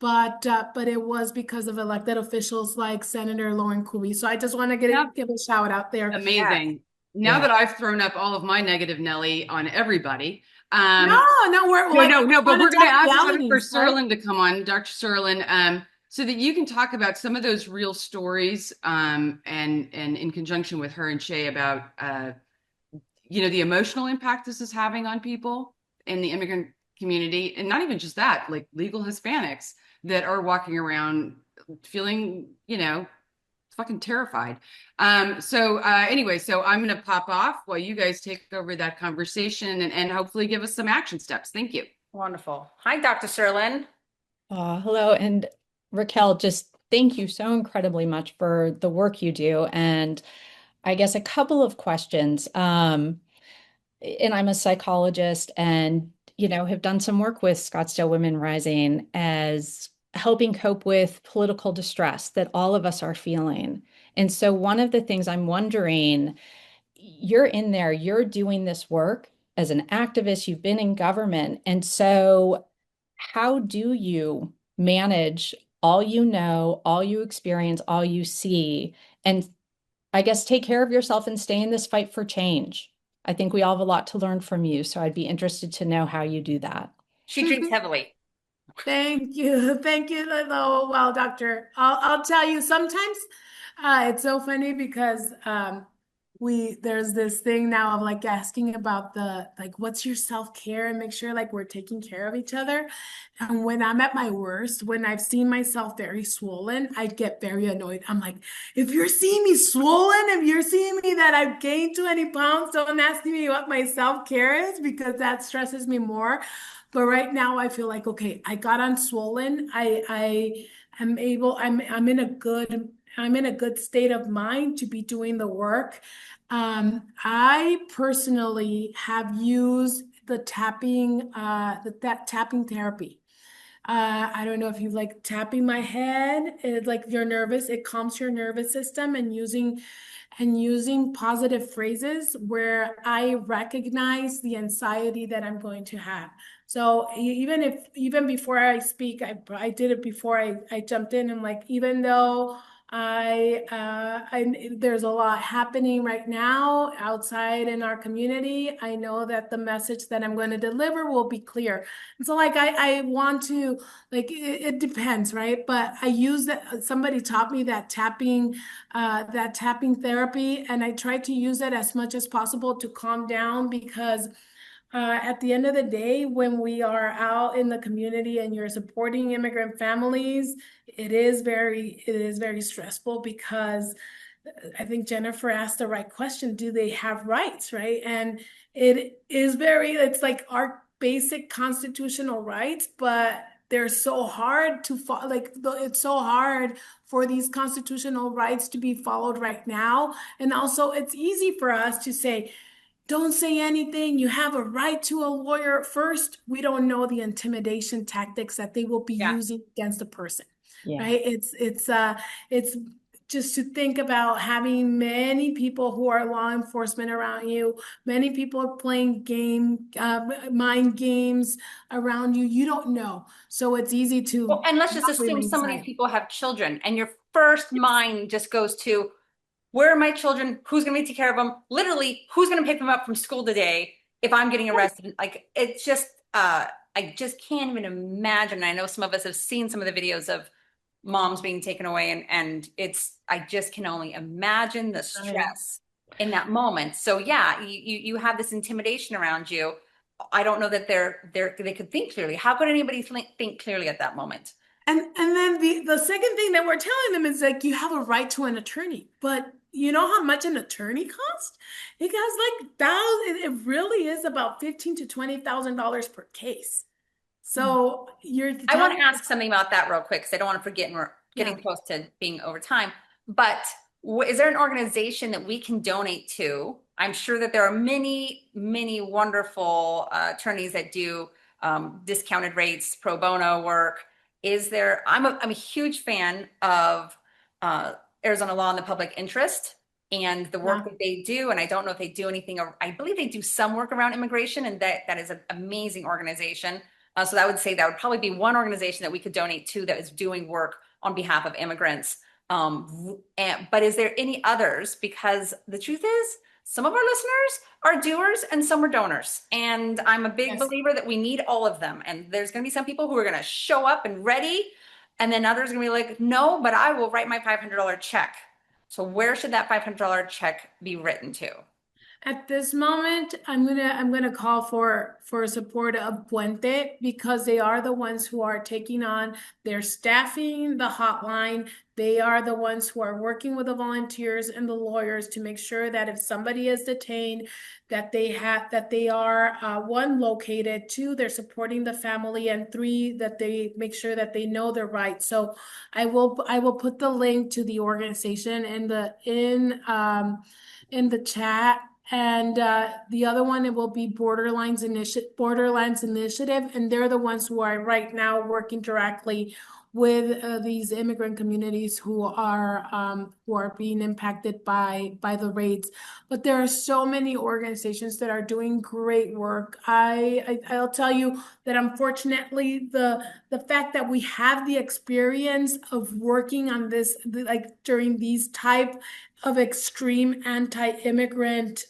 but it was because of elected officials like Senator Lauren Kubi. So I just want to give a shout out there. Amazing. Now Yeah. that I've thrown up all of my negative Nelly on everybody, No, we're no, like, no, no, but wanna we're going to talk ask Dr. realities, right? Serlin to come on, Dr. Serlin, so that you can talk about some of those real stories, and in conjunction with her and Shay about, the emotional impact this is having on people in the immigrant community, and not even just that, like legal Hispanics that are walking around feeling, fucking terrified. Anyway, so I'm going to pop off while you guys take over that conversation and hopefully give us some action steps. Thank you. Wonderful. Hi, Dr. Serlin. Hello. And Raquel, just thank you so incredibly much for the work you do. And I guess a couple of questions. And I'm a psychologist and, have done some work with Scottsdale Women Rising as helping cope with political distress that all of us are feeling. And so one of the things I'm wondering, you're in there, you're doing this work as an activist, you've been in government. And so how do you manage all you know, all you experience, all you see, and I guess take care of yourself and stay in this fight for change? I think we all have a lot to learn from you, so I'd be interested to know how you do that. She drinks heavily. Thank you. Thank you. Oh, well, doctor, I'll tell you, sometimes it's so funny because there's this thing now of like asking about what's your self-care, and make sure like we're taking care of each other. And when I'm at my worst, when I've seen myself very swollen, I get very annoyed. I'm like, if you're seeing me swollen, if you're seeing me that I've gained 20 pounds, don't ask me what my self-care is, because that stresses me more. But right now I feel like, okay, I got unswollen. I am able, I'm in a good state of mind to be doing the work. I personally have used that tapping therapy. I don't know if you like tapping my head. It's like you're nervous, it calms your nervous system, and using positive phrases where I recognize the anxiety that I'm going to have. So even before I speak, I did it before I jumped in, and like, even though there's a lot happening right now outside in our community, I know that the message that I'm going to deliver will be clear. And so like I want to, like, it depends, right? But I use that, somebody taught me that tapping therapy, and I try to use it as much as possible to calm down, because at the end of the day, when we are out in the community and you're supporting immigrant families, it is very stressful, because I think Jennifer asked the right question: do they have rights, right? And it's like our basic constitutional rights, but they're so hard to follow. Like, it's so hard for these constitutional rights to be followed right now. And also, it's easy for us to say, don't say anything. You have a right to a lawyer. First, we don't know the intimidation tactics that they will be Yeah. using against a person, Yeah. right? It's just to think about having many people who are law enforcement around you, many people are playing mind games around you. You don't know. So it's easy Well, to and let's just not assume remain some of these silent. people have children, and your first mind just goes to, where are my children? Who's going to take care of them? Literally, who's going to pick them up from school today if I'm getting arrested? Like, it's just, I just can't even imagine. I know some of us have seen some of the videos of moms being taken away, and I just can only imagine the stress in that moment. So yeah, you have this intimidation around you. I don't know that they could think clearly. How could anybody think clearly at that moment? And then the second thing that we're telling them is like, you have a right to an attorney, but you know how much an attorney costs? It costs like thousands. It really is about $15,000 to $20,000 per case. So you're I want talking. to ask something about that real quick because I don't want to forget, and we're getting Yeah. close to being over time. But is there an organization that we can donate to? I'm sure that there are many, many wonderful attorneys that do discounted rates, pro bono work. Is there? I'm a huge fan of Arizona Law in the Public Interest and the work Yeah. that they do. And I don't know if they do anything. I believe they do some work around immigration, and that is an amazing organization. So I would say that would probably be one organization that we could donate to that is doing work on behalf of immigrants. But is there any others? Because the truth is, some of our listeners are doers and some are donors. And I'm a big Yes. believer that we need all of them. And there's going to be some people who are going to show up and ready. And then others are going to be like, no, but I will write my $500 check. So where should that $500 check be written to? At this moment, I'm gonna call for support of Puente because they are the ones who are taking on, they're staffing the hotline. They are the ones who are working with the volunteers and the lawyers to make sure that if somebody is detained, that they are one, located, two, they're supporting the family, and three, that they make sure that they know their rights. So I will put the link to the organization in the chat. And the other one, it will be Borderlands Initiative, and they're the ones who are right now working directly with these immigrant communities who are being impacted by the raids. But there are so many organizations that are doing great work. I'll tell you that unfortunately the fact that we have the experience of working on this, like during these type of extreme anti-immigrant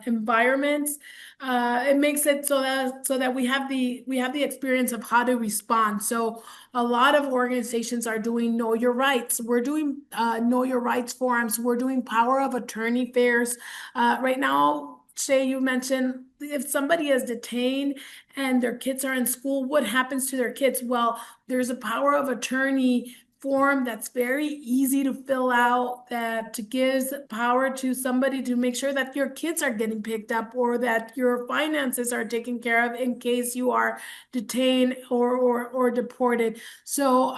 environments, it makes it so that we have the experience of how to respond. So a lot of organizations are doing Know Your Rights. We're doing Know Your Rights forums. We're doing power of attorney fairs. Right now, Shay, you mentioned if somebody is detained and their kids are in school, what happens to their kids? Well, there's a power of attorney form that's very easy to fill out that gives power to somebody to make sure that your kids are getting picked up or that your finances are taken care of in case you are detained or deported. So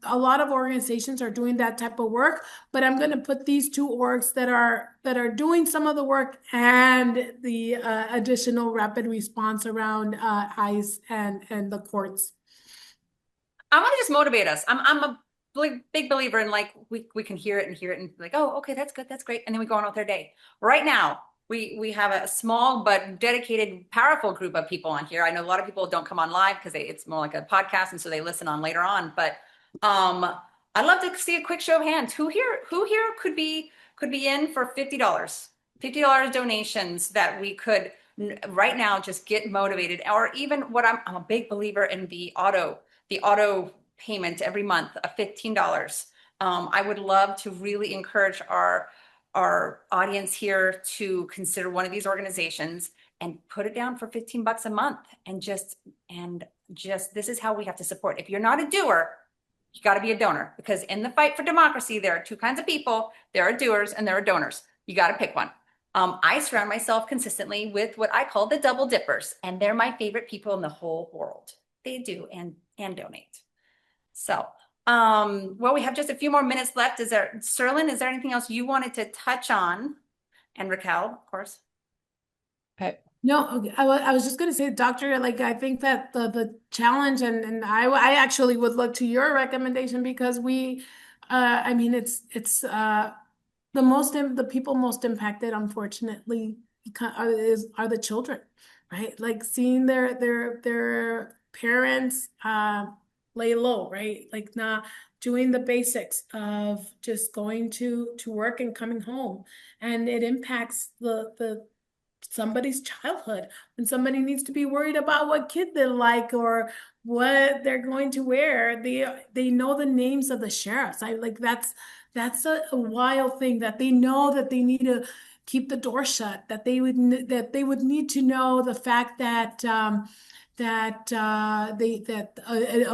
a lot of organizations are doing that type of work, but I'm going to put these two orgs that are doing some of the work and the additional rapid response around ICE and the courts. I want to just motivate us. I'm a big believer in, like, we can hear it and like, oh, okay, that's good, that's great, and then we go on with our day. Right now, we have a small but dedicated, powerful group of people on here. I know a lot of people don't come on live because it's more like a podcast, and so they listen on later on. But I'd love to see a quick show of hands. Who here could be in for $50? $50 donations that we could right now just get motivated. Or even what I'm a big believer in the auto payment every month of $15. I would love to really encourage our audience here to consider one of these organizations and put it down for $15 a month, and just this is how we have to support. If you're not a doer, you got to be a donor, because in the fight for democracy, there are two kinds of people. There are doers and there are donors. You got to pick one. I surround myself consistently with what I call the double dippers, and they're my favorite people in the whole world. They do and donate. So, well, we have just a few more minutes left. Sterling, is there anything else you wanted to touch on? And Raquel, of course. Okay. No, okay. I was just going to say, Doctor, like, I think that the challenge, and I actually would look to your recommendation because we I mean, it's the people most impacted, unfortunately, are the children, right? Like seeing their parents lay low, right? Like not doing the basics of just going to work and coming home, and it impacts the somebody's childhood when somebody needs to be worried about what kid they like or what they're going to wear. They know the names of the sheriffs. I like that's a wild thing that they know that they need to keep the door shut, that they would need to know the fact that a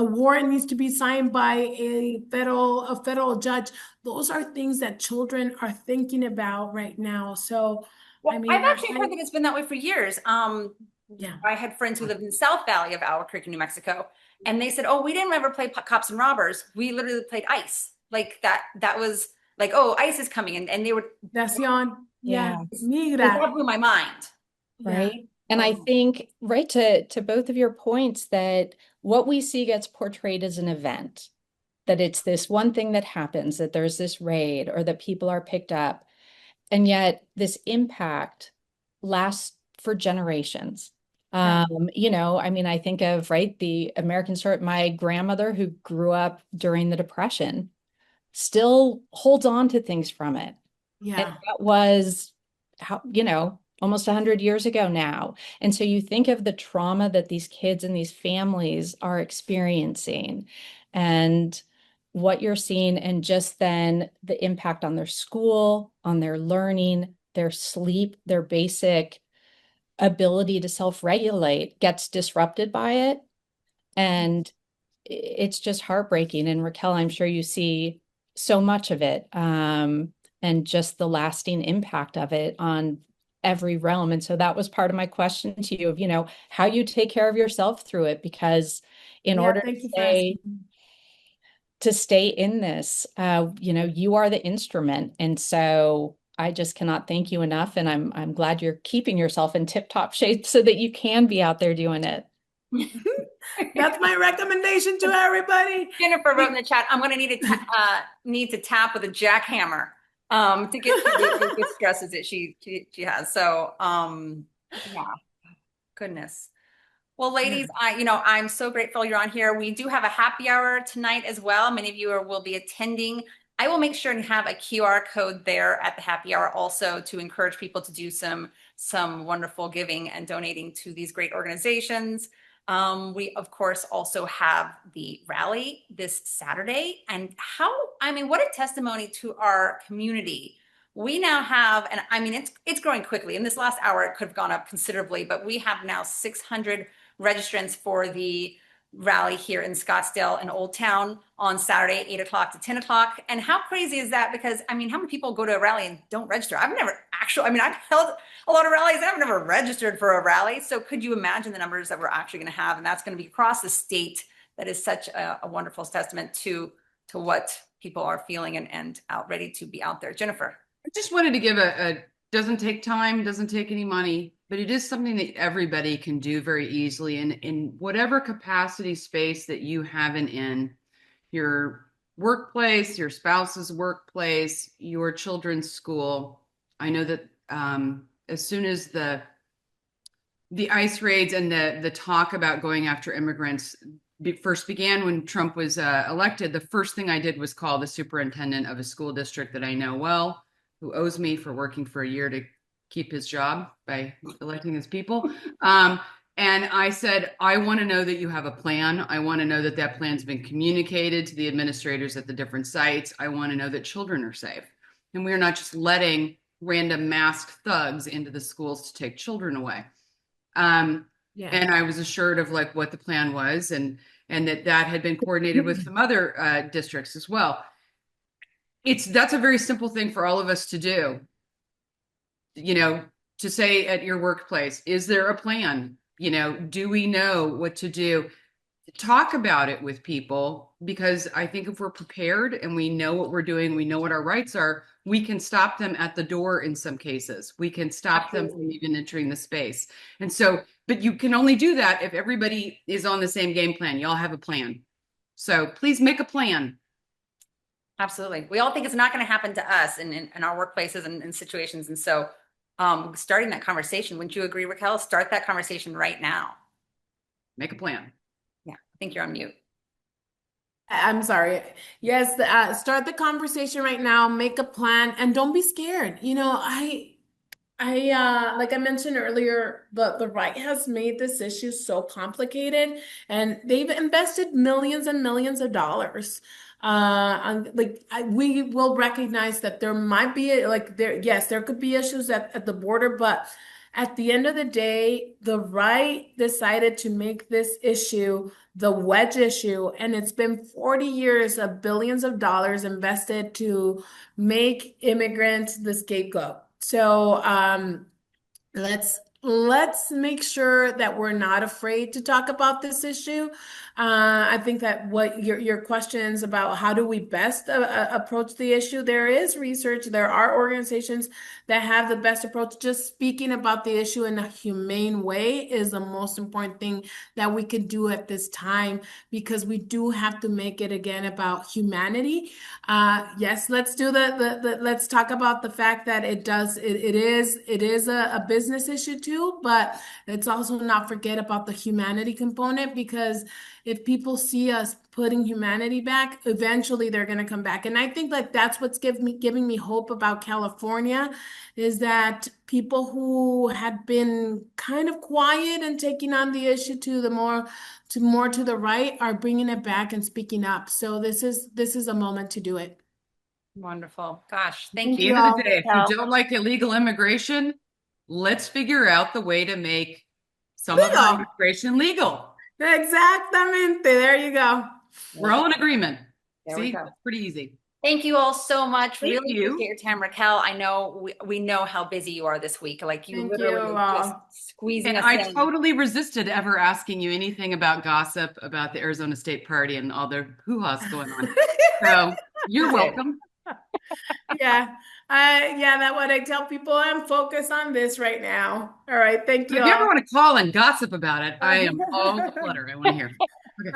warrant needs to be signed by a federal judge. Those are things that children are thinking about right now. So I Well, I've mean, actually heard that it's been that way for years. yeah, I had friends who lived in the South Valley of Albuquerque, New Mexico, and they said, "Oh, we didn't ever play cops and robbers. We literally played ICE. Like that was like, oh, ICE is coming," and they would. Nación, yeah, Yeah. migra, That blew my mind. yeah, Right. And I think, right, to both of your points, that what we see gets portrayed as an event, that it's this one thing that happens, that there's this raid or that people are picked up. And yet this impact lasts for generations. yeah, I mean, I think of, right, the American story, my grandmother who grew up during the Depression still holds on to things from it. And yeah, that was how, almost 100 years ago now. And so you think of the trauma that these kids and these families are experiencing and what you're seeing, and just then the impact on their school, on their learning, their sleep, their basic ability to self-regulate gets disrupted by it. And it's just heartbreaking. And Raquel, I'm sure you see so much of it, and just the lasting impact of it on every realm. And so that was part of my question to you of, how you take care of yourself through it, because in yeah. order Thank you for asking. to stay in this, you are the instrument. And so I just cannot thank you enough. And I'm glad you're keeping yourself in tip-top shape so that you can be out there doing it. That's my recommendation to everybody. Jennifer wrote in the chat, "I'm going to need to tap with a jackhammer to get through the stresses that she has." So yeah, goodness. Well, ladies, I'm so grateful you're on here. We do have a happy hour tonight as well. Many of you will be attending. I will make sure and have a QR code there at the happy hour also to encourage people to do some wonderful giving and donating to these great organizations. We, of course, also have the rally this Saturday. And what a testimony to our community. We now have, and I mean, it's growing quickly. In this last hour, it could have gone up considerably, but we have now 600 registrants for the rally here in Scottsdale and Old Town on Saturday, 8 o'clock to 10 o'clock. And how crazy is that? Because I mean, how many people go to a rally and don't register? I've held a lot of rallies and I've never registered for a rally. So could you imagine the numbers that we're actually going to have? And that's going to be across the state. That is such a wonderful testament to what people are feeling and out ready to be out there. Jennifer. I just wanted to give doesn't take time, doesn't take any money, but it is something that everybody can do very easily. And in whatever capacity space that you have in your workplace, your spouse's workplace, your children's school. I know that as soon as the ICE raids and the talk about going after immigrants first began when Trump was elected, the first thing I did was call the superintendent of a school district that I know well, who owes me for working for a year to keep his job by electing his people. And I said, I want to know that you have a plan. I want to know that that plan's been communicated to the administrators at the different sites. I want to know that children are safe. And we're not just letting random masked thugs into the schools to take children away. And I was assured of like what the plan was and that had been coordinated with some other districts as well. That's a very simple thing for all of us to do. To say at your workplace, is there a plan? Do we know what to do? Talk about it with people, because I think if we're prepared and we know what we're doing, we know what our rights are, we can stop them at the door in some cases. We can stop them from even entering the space. And so, but you can only do that if everybody is on the same game plan. Y'all have a plan. So please make a plan. Absolutely. We all think it's not going to happen to us in our workplaces and in situations. And so starting that conversation, wouldn't you agree, Raquel? Start that conversation right now. Make a plan. Yeah, I think you're on mute. I'm sorry. Yes, start the conversation right now, make a plan, and don't be scared. Like I mentioned earlier, the right has made this issue so complicated, and they've invested millions and millions of dollars. We will recognize that there might be yes, there could be issues at the border, but at the end of the day, the right decided to make this issue the wedge issue, and it's been 40 years of billions of dollars invested to make immigrants the scapegoat. So let's make sure that we're not afraid to talk about this issue. I think that what your questions about how do we best approach the issue, there is research, there are organizations that have the best approach. Just speaking about the issue in a humane way is the most important thing that we can do at this time, because we do have to make it again about humanity. Yes, let's do let's talk about the fact that it is a business issue too, but let's also not forget about the humanity component, because if people see us putting humanity back, eventually they're going to come back. And I think like that's what's giving me hope about California, is that people who had been kind of quiet and taking on the issue more to the right are bringing it back and speaking up. So this is a moment to do it. Wonderful. Gosh, At thank the you. end of the day, if Raquel. you don't like illegal immigration, let's figure out the way to make some of Legal. our immigration legal. Exactamente. There you go. We're all in agreement. There we See, go. it's pretty easy. Thank you all so much. Thank Really you. appreciate your time, Raquel. I know we know how busy you are this week. Like you Thank literally you. just squeezing And us I in. totally resisted ever asking you anything about gossip about the Arizona State Party and all the hoo-ha's going on. So you're welcome. Yeah. That's what I tell people. I'm focused on this right now. All right. Thank But you if you ever all. want to call and gossip about it, I am all flutter. I want to hear. Okay.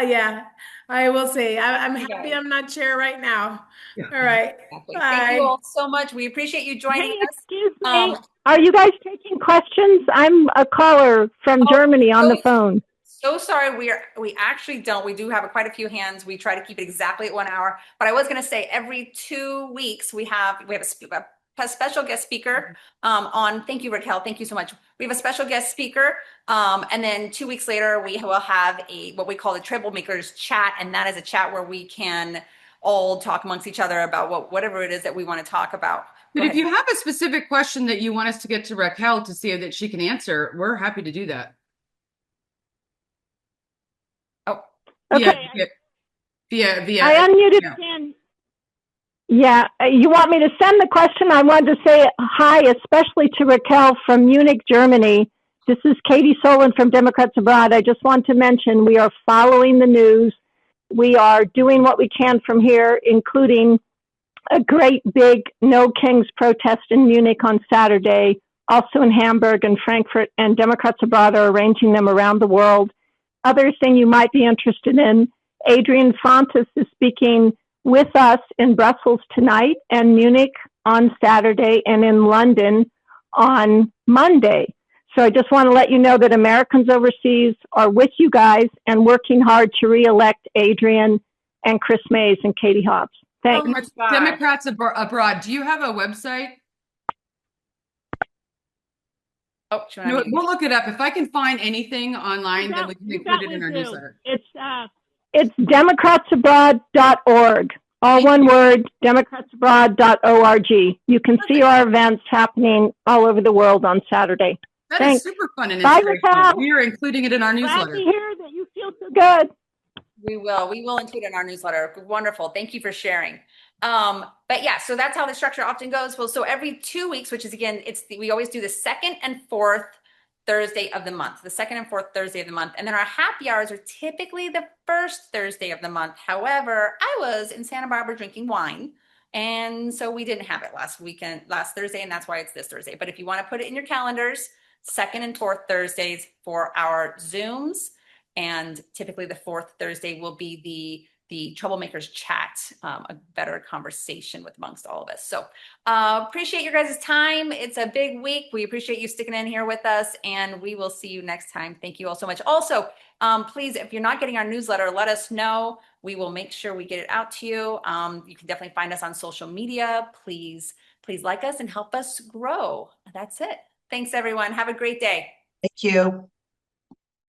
Yeah, I will say I'm Okay, happy guys. I'm not chair right now. Yeah. All right. Exactly. Thank you Bye. all so much. We appreciate you joining Hey, us. excuse me. Are you guys taking questions? I'm a caller from Oh, Germany on the so- phone. So sorry, we actually don't. We do have quite a few hands. We try to keep it exactly at 1 hour. But I was going to say every 2 weeks we have a special guest speaker on. Thank you, Raquel. Thank you so much. We have a special guest speaker, and then 2 weeks later we will have what we call the Troublemakers chat, and that is a chat where we can all talk amongst each other about whatever it is that we want to talk about. But if you have a specific question that you want us to get to Raquel to see that she can answer, we're happy to do that. Okay. Via. I unmuted yeah. again. Yeah, you want me to send the question? I wanted to say hi, especially to Raquel from Munich, Germany. This is Katie Solon from Democrats Abroad. I just want to mention we are following the news. We are doing what we can from here, including a great big No Kings protest in Munich on Saturday, also in Hamburg and Frankfurt, and Democrats Abroad are arranging them around the world. Other thing you might be interested in, Adrian Fontes is speaking with us in Brussels tonight and Munich on Saturday and in London on Monday. So I just want to let you know that Americans overseas are with you guys and working hard to re-elect Adrian and Chris Mays and Katie Hobbs. Thanks. Democrats Abroad. Do you have a website? Oh, No, we'll look it up. If I can find anything online, then we can include it in our newsletter. It's democratsabroad.org. All one word, democratsabroad.org. You can see our events happening all over the world on Saturday. That Thanks. is super fun and Bye, inspirational. Raquel. We are including it in our newsletter. Glad to hear that you feel so good. We will include it in our newsletter. Wonderful. Thank you for sharing. But yeah, so that's how the structure often goes. Well, so every 2 weeks, which is again, we always do the second and fourth Thursday of the month, the second and fourth Thursday of the month. And then our happy hours are typically the first Thursday of the month. However, I was in Santa Barbara drinking wine. And so we didn't have it last Thursday, and that's why it's this Thursday. But if you want to put it in your calendars, second and fourth Thursdays for our Zooms. And typically the fourth Thursday will be the troublemakers chat, a better conversation with amongst all of us. So appreciate your guys' time. It's a big week. We appreciate you sticking in here with us, and we will see you next time. Thank you all so much. Also, please, if you're not getting our newsletter, let us know. We will make sure we get it out to you. You can definitely find us on social media. Please like us and help us grow. That's it. Thanks, everyone. Have a great day. Thank you.